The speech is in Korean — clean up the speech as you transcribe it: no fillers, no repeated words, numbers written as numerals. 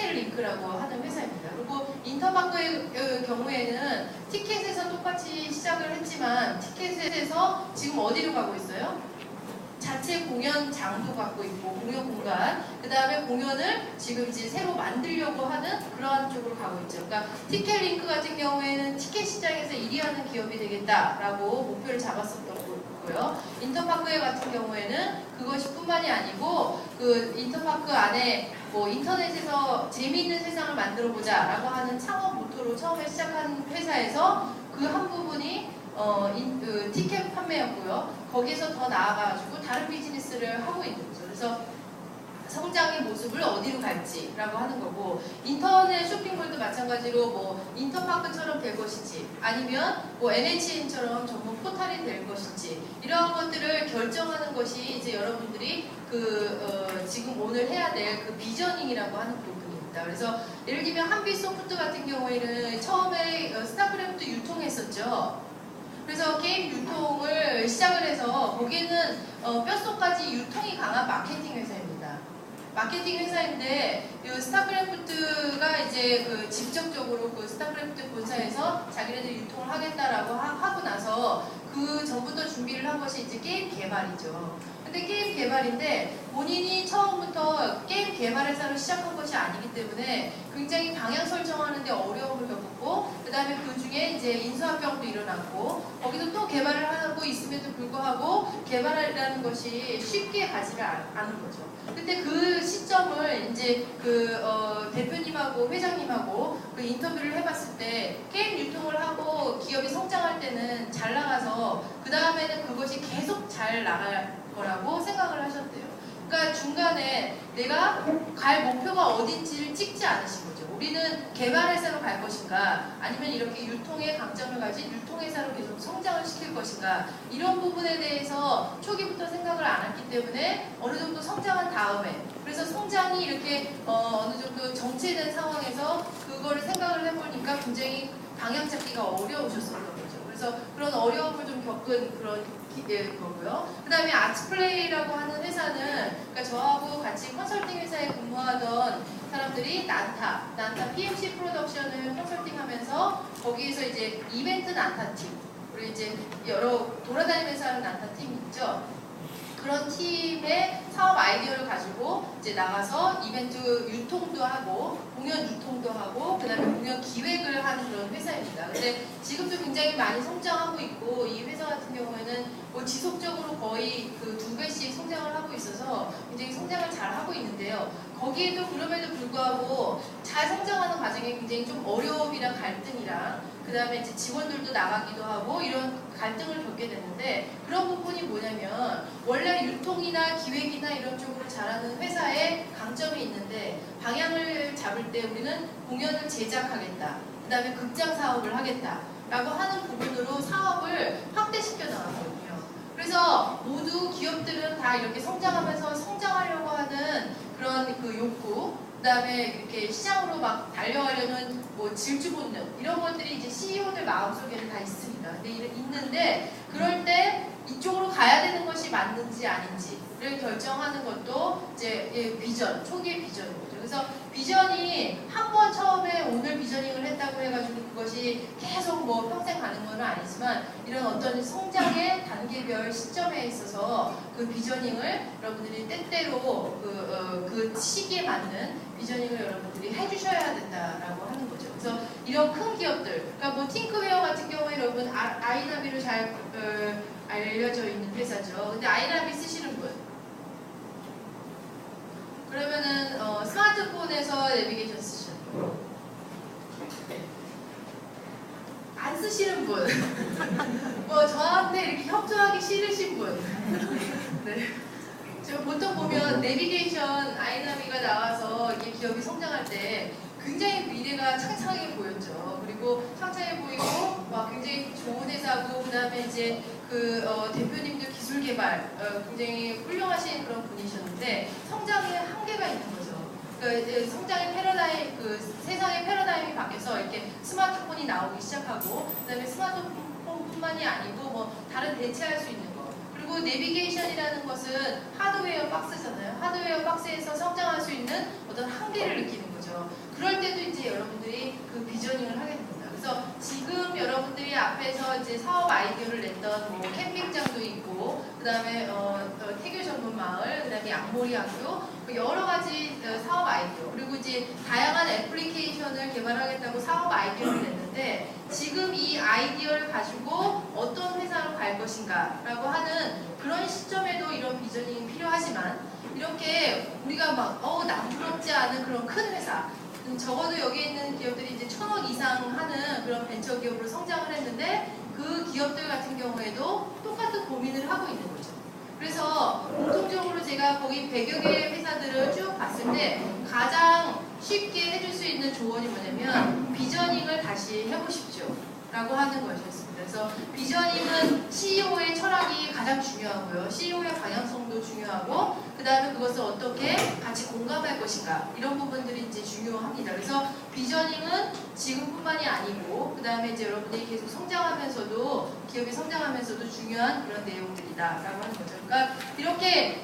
티켓링크라고 하는 회사입니다. 그리고 인터파크의 경우에는 티켓에서 똑같이 시작을 했지만 티켓에서 지금 어디로 가고 있어요? 자체 공연장도 갖고 있고 공연 공간, 그 다음에 공연을 지금 이제 새로 만들려고 하는 그러한 쪽으로 가고 있죠. 그러니까 티켓링크 같은 경우에는 티켓 시장에서 1위 하는 기업이 되겠다라고 목표를 잡았었던 거고요. 인터파크 같은 경우에는 그것이 뿐만이 아니고 그 인터파크 안에 뭐 인터넷에서 재미있는 세상을 만들어 보자 라고 하는 창업 모토로 처음에 시작한 회사에서 그 한 부분이 그 티켓 판매였고요. 거기에서 더 나아가지고 다른 비즈니스를 하고 있는 거죠. 그래서 성장의 모습을 어디로 갈지라고 하는 거고, 인터넷 쇼핑몰도 마찬가지로 뭐 인터파크처럼 될 것인지 아니면 뭐 NHN처럼 전문 포탈이 될 것인지 이러한 것들을 결정하는 것이 이제 여러분들이 지금 오늘 해야 될 그 비저닝이라고 하는 부분입니다. 그래서 예를 들면 한빛소프트 같은 경우에는 처음에 스타크래프트 유통했었죠. 그래서 게임 유통을 시작을 해서 거기는 뼛속까지 유통이 강한 마케팅 회사입니다. 마케팅 회사인데 이 스타크래프트가 이제 그 직접적으로 그 스타크래프트 본사에서 자기네들 유통을 하겠다라고 하고 나서 그 전부터 준비를 한 것이 이제 게임 개발이죠. 근데 게임 개발인데 본인이 처음부터 게임 개발 회사로 시작한 것이 아니기 때문에 굉장히 방향 설정하는데 어려움을 겪었고, 그 다음에 그 중에 이제 인수합병도 일어났고, 거기서 또 개발을 하고 있음에도 불구하고 개발이라는 것이 쉽게 가지를 않은 거죠. 근데 그 시점을 이제 대표님하고 회장님하고 그 인터뷰를 해봤을 때 게임 유통을 하고 기업이 성장할 때는 잘 나가서 그 다음에는 그것이 계속 잘 나갈 거라고 생각을 하셨대요. 그러니까 중간에 내가 갈 목표가 어딘지를 찍지 않으신 거죠. 우리는 개발회사로 갈 것인가 아니면 이렇게 유통의 강점을 가진 유통회사로 계속 성장을 시킬 것인가, 이런 부분에 대해서 초기부터 생각을 안 했기 때문에 어느 정도 성장한 다음에, 그래서 성장이 이렇게 어느 정도 정체된 상황에서 그거를 생각을 해보니까 굉장히 방향 잡기가 어려우셨었던 거죠. 그래서 그런 어려움을 좀 겪은 그런 거고요. 그 다음에 아츠플레이라고 하는 회사는, 그러니까 저하고 같이 컨설팅 회사에 근무하던 사람들이 난타 PMC 프로덕션을 컨설팅하면서 거기에서 이제 이벤트 난타 팀, 우리 이제 여러 돌아다니면서 하는 난타 팀 있죠. 그런 팀의 사업 아이디어를 가지고 이제 나가서 이벤트 유통도 하고 공연 유통도 하고 그 다음에 공연 기획을 하는 그런 회사입니다. 근데 지금도 굉장히 많이 성장하고 있고, 이 회사 같은 경우에는 뭐 지속적으로 거의 그 2배씩 성장을 하고 있어서 굉장히 성장을 잘 하고 있는데요. 거기에도 그럼에도 불구하고 잘 성장하는 과정에 굉장히 좀 어려움이랑 갈등이랑 그 다음에 이제 직원들도 나가기도 하고 이런 갈등을 겪게 되는데, 그런 부분이 뭐냐면 원래 유통이나 기획이나 이런 쪽으로 잘하는 회사에 강점이 있는데 방향을 잡을 때 우리는 공연을 제작하겠다, 그 다음에 극장 사업을 하겠다 라고 하는 부분으로 사업을 확대시켜 나가거든요. 그래서 모두 기업들은 다 이렇게 성장하면서 성장하려고 하는 그런 그 욕구, 그 다음에 이렇게 시장으로 막 달려가려는 뭐 질주 본능, 이런 것들이 이제 CEO들 마음속에는 다 있습니다. 근데 있는데 그럴 때 이쪽으로 가야 되는 것이 맞는지 아닌지를 결정하는 것도 이제 비전, 초기의 비전인 거죠. 그래서 비전이 한 번 처음에 오늘 비저닝을 했다고 해가지고 그것이 계속 뭐 평생 가는 건 아니지만, 이런 어떤 성장의 단계별 시점에 있어서 그 비저닝을 여러분들이 때때로 그 시기에 맞는 비저닝을 여러분들이 해주셔야 된다라고 하는 거죠. 그래서 이런 큰 기업들, 그러니까 뭐 팅크웨어 같은 경우에 여러분 아이나비로 잘 알려져 있는 회사죠. 근데 아이나비 쓰시는 분? 그러면은 스마트폰에서 내비게이션 쓰시는 분? 안 쓰시는 분? 뭐 저한테 이렇게 협조하기 싫으신 분? 네. 제가 보통 보면 내비게이션 아이나비가 나와서 이게 기업이 성장할 때 굉장히 미래가 창창해 보였죠. 그리고 창창해 보이고 막 굉장히 좋은 회사고, 그 다음에 이제 대표님도 기술 개발 굉장히 훌륭하신 그런 분이셨는데 성장에 한계가 있는 거죠. 그러니까 성장의 패러다임, 세상의 패러다임이 바뀌어서 이렇게 스마트폰이 나오기 시작하고, 그 다음에 스마트폰뿐만이 아니고 뭐 다른 대체할 수 있는 거, 그리고 내비게이션이라는 것은 하드웨어 박스잖아요. 하드웨어 박스에서 성장할 수 있는 어떤 한계를 느끼는 거죠. 여러분들이 그 비저닝을 하게 됩니다. 그래서 지금 여러분들이 앞에서 이제 사업 아이디어를 냈던 뭐 캠핑장도 있고, 그 다음에 태교 전문 마을, 그 다음에 양모리 학교, 여러 가지 사업 아이디어, 그리고 이제 다양한 애플리케이션을 개발하겠다고 사업 아이디어를 냈는데, 지금 이 아이디어를 가지고 어떤 회사로 갈 것인가라고 하는 그런 시점에도 이런 비저닝이 필요하지만, 이렇게 우리가 막 남부럽지 않은 그런 큰 회사, 적어도 여기 있는 기업들이 이제 1,000억 이상 하는 그런 벤처 기업으로 성장을 했는데, 그 기업들 같은 경우에도 똑같은 고민을 하고 있는 거죠. 그래서 공통적으로 제가 거기 100여 개의 회사들을 쭉 봤을 때 가장 쉽게 해줄 수 있는 조언이 뭐냐면, 비저닝을 다시 해보십시오 라고 하는 것이었습니다. 그래서 비저닝은 CEO의 철학이 가장 중요하고요. CEO의 방향성도 중요하고, 그 다음에 그것을 어떻게 같이 공감할 것인가, 이런 부분들이 이제 중요합니다. 그래서 비저닝은 지금뿐만이 아니고, 그 다음에 이제 여러분들이 계속 성장하면서도, 기업이 성장하면서도 중요한 그런 내용들이다 라고 하는 거죠. 그러니까 이렇게